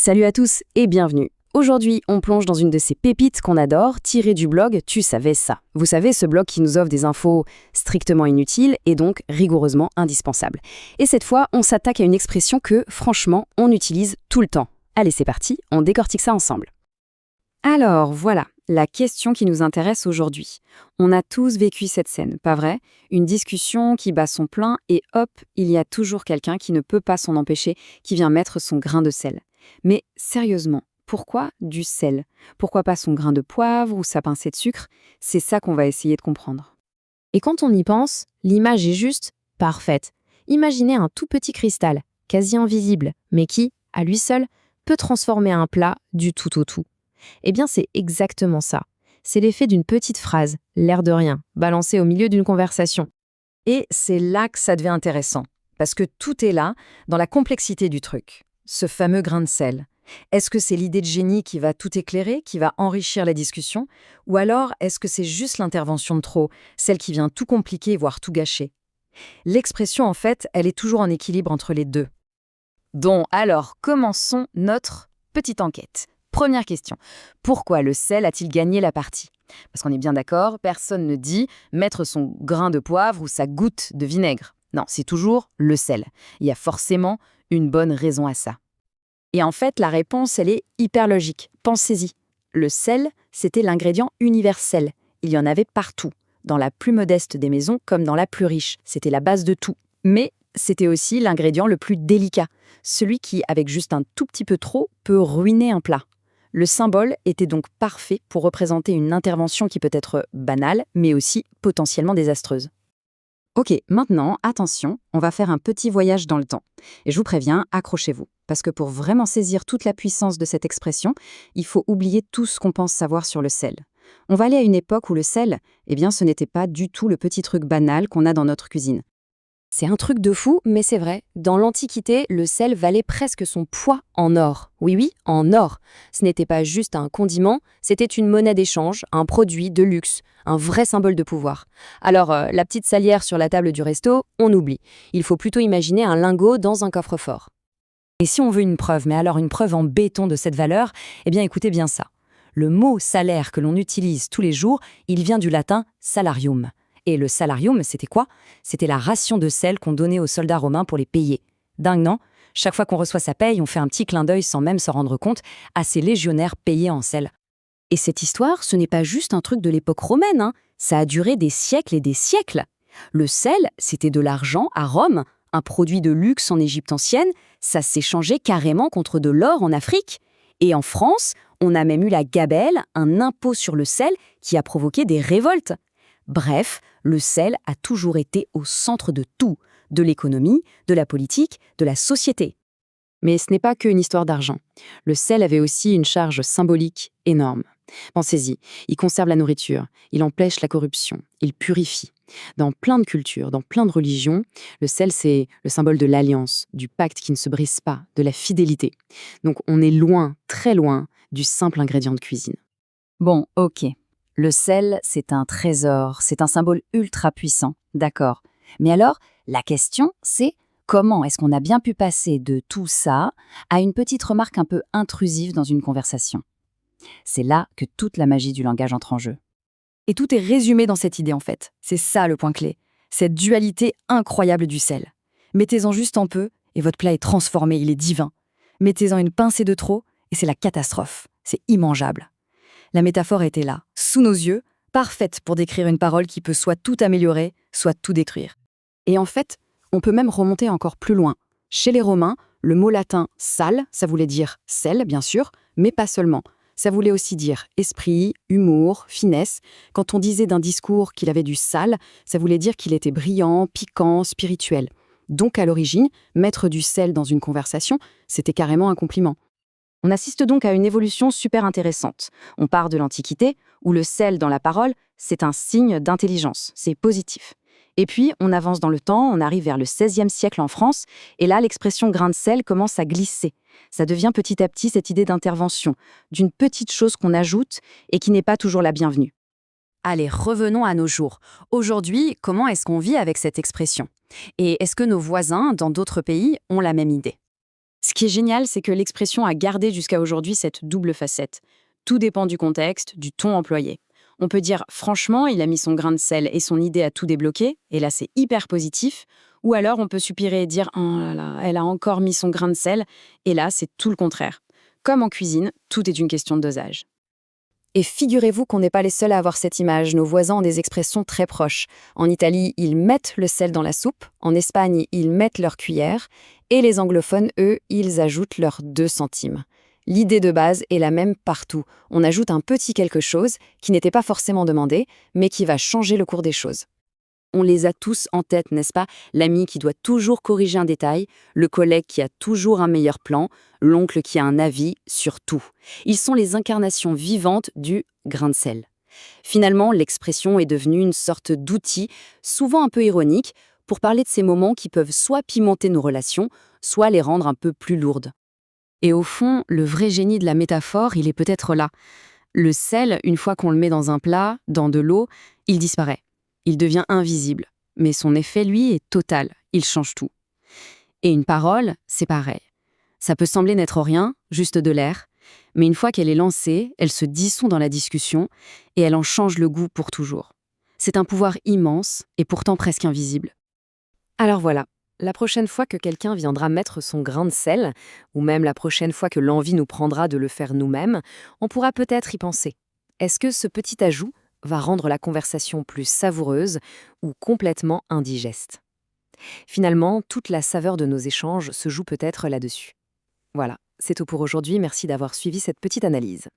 Salut à tous et bienvenue. Aujourd'hui, on plonge dans une de ces pépites qu'on adore, tirée du blog Tu savais ça. Vous savez, ce blog qui nous offre des infos strictement inutiles et donc rigoureusement indispensables. Et cette fois, on s'attaque à une expression que, franchement, on utilise tout le temps. Allez, c'est parti, on décortique ça ensemble. Alors, voilà, la question qui nous intéresse aujourd'hui. On a tous vécu cette scène, pas vrai? Une discussion qui bat son plein et hop, il y a toujours quelqu'un qui ne peut pas s'en empêcher, qui vient mettre son grain de sel. Mais sérieusement, pourquoi du sel? Pourquoi pas son grain de poivre ou sa pincée de sucre? C'est ça qu'on va essayer de comprendre. Et quand on y pense, l'image est juste parfaite. Imaginez un tout petit cristal, quasi invisible, mais qui, à lui seul, peut transformer un plat du tout au tout. Eh bien, c'est exactement ça. C'est l'effet d'une petite phrase, l'air de rien, balancée au milieu d'une conversation. Et c'est là que ça devient intéressant, parce que tout est là, dans la complexité du truc. Ce fameux grain de sel. Est-ce que c'est l'idée de génie qui va tout éclairer, qui va enrichir la discussion? Ou alors, est-ce que c'est juste l'intervention de trop, celle qui vient tout compliquer, voire tout gâcher? L'expression, en fait, elle est toujours en équilibre entre les deux. Donc, alors, commençons notre petite enquête. Première question. Pourquoi le sel a-t-il gagné la partie? Parce qu'on est bien d'accord, personne ne dit mettre son grain de poivre ou sa goutte de vinaigre. Non, c'est toujours le sel. Il y a forcément une bonne raison à ça. Et en fait, la réponse, elle est hyper logique. Pensez-y. Le sel, c'était l'ingrédient universel. Il y en avait partout, dans la plus modeste des maisons comme dans la plus riche. C'était la base de tout. Mais c'était aussi l'ingrédient le plus délicat, celui qui, avec juste un tout petit peu trop, peut ruiner un plat. Le symbole était donc parfait pour représenter une intervention qui peut être banale, mais aussi potentiellement désastreuse. Ok, maintenant, attention, on va faire un petit voyage dans le temps. Et je vous préviens, accrochez-vous. Parce que pour vraiment saisir toute la puissance de cette expression, il faut oublier tout ce qu'on pense savoir sur le sel. On va aller à une époque où le sel, eh bien, ce n'était pas du tout le petit truc banal qu'on a dans notre cuisine. C'est un truc de fou, mais c'est vrai. Dans l'Antiquité, le sel valait presque son poids en or. Oui, en or. Ce n'était pas juste un condiment, c'était une monnaie d'échange, un produit de luxe, un vrai symbole de pouvoir. Alors, la petite salière sur la table du resto, on oublie. Il faut plutôt imaginer un lingot dans un coffre-fort. Et si on veut une preuve, mais alors une preuve en béton de cette valeur, eh bien écoutez bien ça. Le mot salaire que l'on utilise tous les jours, il vient du latin salarium. Et le salarium, c'était quoi? C'était la ration de sel qu'on donnait aux soldats romains pour les payer. Dingue, non? Chaque fois qu'on reçoit sa paye, on fait un petit clin d'œil sans même se rendre compte à ces légionnaires payés en sel. Et cette histoire, ce n'est pas juste un truc de l'époque romaine, hein. Ça a duré des siècles et des siècles. Le sel, c'était de l'argent à Rome, un produit de luxe en Égypte ancienne, ça s'échangeait carrément contre de l'or en Afrique. Et en France, on a même eu la gabelle, un impôt sur le sel qui a provoqué des révoltes. Bref, le sel a toujours été au centre de tout, de l'économie, de la politique, de la société. Mais ce n'est pas qu'une histoire d'argent. Le sel avait aussi une charge symbolique énorme. Pensez-y, il conserve la nourriture, il empêche la corruption, il purifie. Dans plein de cultures, dans plein de religions, le sel, c'est le symbole de l'alliance, du pacte qui ne se brise pas, de la fidélité. Donc on est loin, très loin, du simple ingrédient de cuisine. Bon, ok. Le sel, c'est un trésor, c'est un symbole ultra puissant, d'accord. Mais alors, la question, c'est comment est-ce qu'on a bien pu passer de tout ça à une petite remarque un peu intrusive dans une conversation? C'est là que toute la magie du langage entre en jeu. Et tout est résumé dans cette idée en fait. C'est ça le point clé. Cette dualité incroyable du sel. Mettez-en juste un peu et votre plat est transformé, il est divin. Mettez-en une pincée de trop et c'est la catastrophe. C'est immangeable. La métaphore était là, sous nos yeux, parfaite pour décrire une parole qui peut soit tout améliorer, soit tout détruire. Et en fait, on peut même remonter encore plus loin. Chez les Romains, le mot latin « sal », ça voulait dire « sel », bien sûr, mais pas seulement. Ça voulait aussi dire esprit, humour, finesse. Quand on disait d'un discours qu'il avait du sal, ça voulait dire qu'il était brillant, piquant, spirituel. Donc à l'origine, mettre du sel dans une conversation, c'était carrément un compliment. On assiste donc à une évolution super intéressante. On part de l'Antiquité, où le sel dans la parole, c'est un signe d'intelligence, c'est positif. Et puis, on avance dans le temps, on arrive vers le XVIe siècle en France, et là, l'expression grain de sel commence à glisser. Ça devient petit à petit cette idée d'intervention, d'une petite chose qu'on ajoute et qui n'est pas toujours la bienvenue. Allez, revenons à nos jours. Aujourd'hui, comment est-ce qu'on vit avec cette expression? Et est-ce que nos voisins, dans d'autres pays, ont la même idée? Ce qui est génial, c'est que l'expression a gardé jusqu'à aujourd'hui cette double facette. Tout dépend du contexte, du ton employé. On peut dire franchement, il a mis son grain de sel et son idée a tout débloqué, et là c'est hyper positif. Ou alors on peut suppirer et dire oh là là, elle a encore mis son grain de sel, et là c'est tout le contraire. Comme en cuisine, tout est une question de dosage. Et figurez-vous qu'on n'est pas les seuls à avoir cette image, nos voisins ont des expressions très proches. En Italie, ils mettent le sel dans la soupe, en Espagne, ils mettent leur cuillère, et les anglophones, eux, ils ajoutent leurs 2 centimes. L'idée de base est la même partout. On ajoute un petit quelque chose qui n'était pas forcément demandé, mais qui va changer le cours des choses. On les a tous en tête, n'est-ce pas? L'ami qui doit toujours corriger un détail, le collègue qui a toujours un meilleur plan, l'oncle qui a un avis sur tout. Ils sont les incarnations vivantes du grain de sel. Finalement, l'expression est devenue une sorte d'outil, souvent un peu ironique, pour parler de ces moments qui peuvent soit pimenter nos relations, soit les rendre un peu plus lourdes. Et au fond, le vrai génie de la métaphore, il est peut-être là. Le sel, une fois qu'on le met dans un plat, dans de l'eau, il disparaît. Il devient invisible. Mais son effet, lui, est total. Il change tout. Et une parole, c'est pareil. Ça peut sembler n'être rien, juste de l'air, mais une fois qu'elle est lancée, elle se dissout dans la discussion et elle en change le goût pour toujours. C'est un pouvoir immense et pourtant presque invisible. Alors voilà, la prochaine fois que quelqu'un viendra mettre son grain de sel, ou même la prochaine fois que l'envie nous prendra de le faire nous-mêmes, on pourra peut-être y penser. Est-ce que ce petit ajout va rendre la conversation plus savoureuse ou complètement indigeste? Finalement, toute la saveur de nos échanges se joue peut-être là-dessus. Voilà, c'est tout pour aujourd'hui, merci d'avoir suivi cette petite analyse.